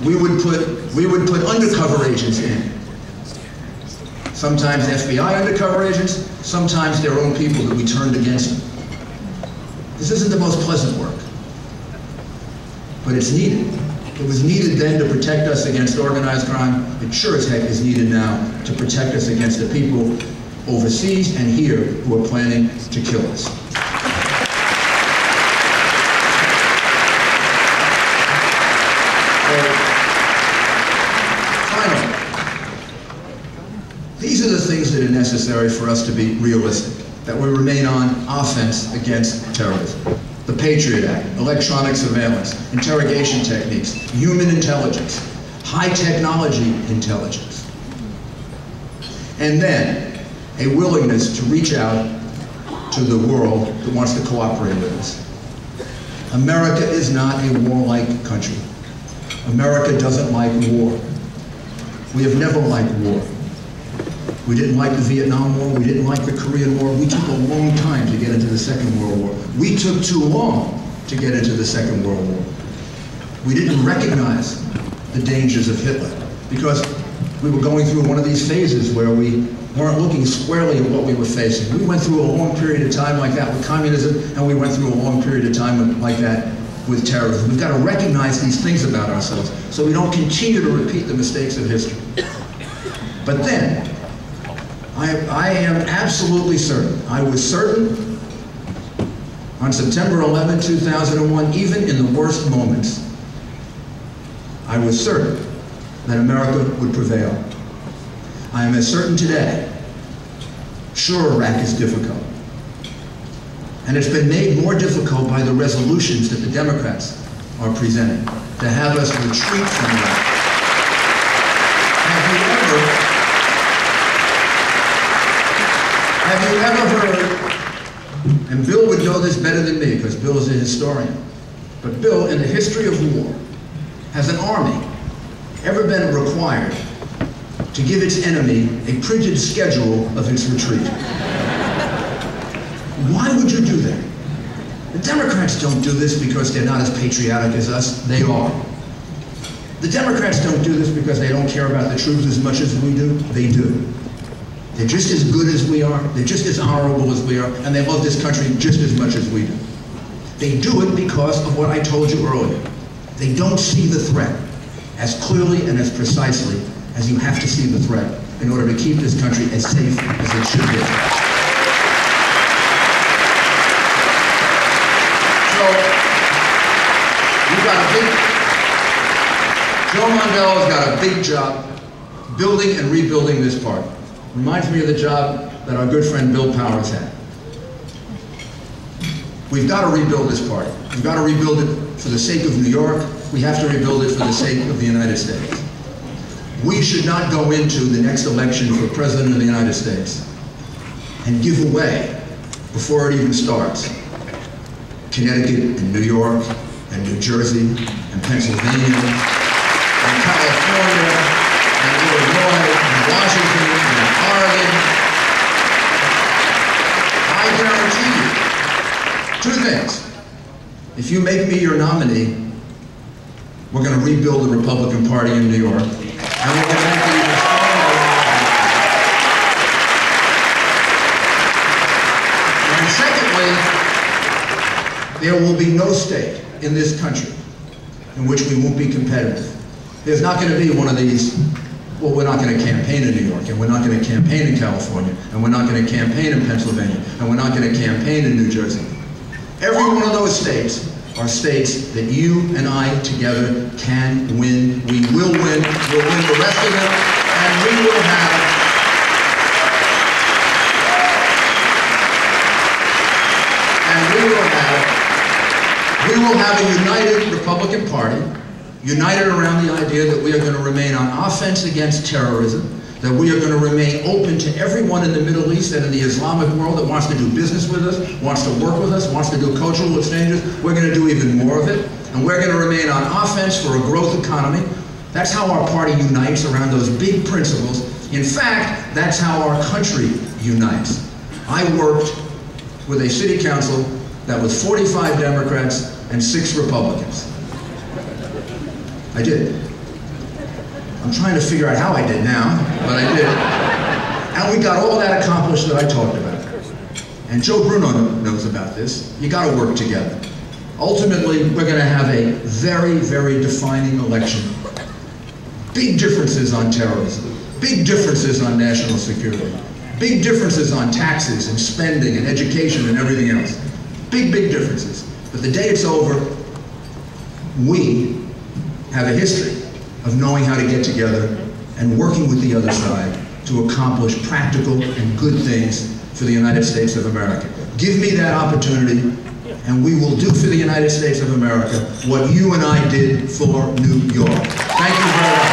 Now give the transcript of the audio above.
we would put undercover agents in. Sometimes FBI undercover agents, sometimes their own people that we turned against them. This isn't the most pleasant work, but it's needed. It was needed then to protect us against organized crime. It sure as heck is needed now to protect us against the people overseas and here who are planning to kill us. These are the things that are necessary for us to be realistic, that we remain on offense against terrorism. The Patriot Act, electronic surveillance, interrogation techniques, human intelligence, high technology intelligence. And then a willingness to reach out to the world that wants to cooperate with us. America is not a warlike country. America doesn't like war. We have never liked war. We didn't like the Vietnam War, we didn't like the Korean War. We took a long time to get into the Second World War. We took too long to get into the Second World War. We didn't recognize the dangers of Hitler because we were going through one of these phases where we weren't looking squarely at what we were facing. We went through a long period of time like that with communism, and we went through a long period of time like that with terrorism. We've got to recognize these things about ourselves so we don't continue to repeat the mistakes of history. But then, I am absolutely certain, I was certain on September 11, 2001, even in the worst moments, I was certain that America would prevail. I am as certain today. Sure, Iraq is difficult. And it's been made more difficult by the resolutions that the Democrats are presenting to have us retreat from Iraq. Have you ever heard, and Bill would know this better than me because Bill is a historian, but Bill, in the history of war, has an army ever been required to give its enemy a printed schedule of its retreat? Why would you do that? The Democrats don't do this because they're not as patriotic as us. They are. The Democrats don't do this because they don't care about the troops as much as we do. They do. They're just as good as we are, they're just as honorable as we are, and they love this country just as much as we do. They do it because of what I told you earlier. They don't see the threat as clearly and as precisely as you have to see the threat in order to keep this country as safe as it should be. So, Joe Mondello's got a big job building and rebuilding this party. Reminds me of the job that our good friend Bill Powers had. We've got to rebuild this party. We've got to rebuild it for the sake of New York. We have to rebuild it for the sake of the United States. We should not go into the next election for President of the United States and give away, before it even starts, Connecticut and New York and New Jersey and Pennsylvania and California and Illinois and Washington and Oregon. I guarantee you two things. If you make me your nominee, we're going to rebuild the Republican Party in New York, and we're going to make it even stronger. And secondly, there will be no state in this country in which we won't be competitive. There's not going to be one of these, well, we're not going to campaign in New York, and we're not going to campaign in California, and we're not going to campaign in Pennsylvania, and we're not going to campaign in New Jersey. Every one of those states are states that you and I together can win. We will win. We'll win the rest of them, and we will have a united Republican Party, united around the idea that we are going to remain on offense against terrorism, that we are going to remain open to everyone in the Middle East and in the Islamic world that wants to do business with us, wants to work with us, wants to do cultural exchanges. We're going to do even more of it, and we're going to remain on offense for a growth economy. That's how our party unites around those big principles. In fact, that's how our country unites. I worked with a city council that was 45 Democrats and 6 Republicans. I did. I'm trying to figure out how I did now, but I did. And we got all that accomplished that I talked about. And Joe Bruno knows about this. You got to work together. Ultimately, we're going to have a very, very defining election. Big differences on terrorism. Big differences on national security. Big differences on taxes and spending and education and everything else. Big, big differences. But the day it's over, we have a history of knowing how to get together and working with the other side to accomplish practical and good things for the United States of America. Give me that opportunity, and we will do for the United States of America what you and I did for New York. Thank you very much.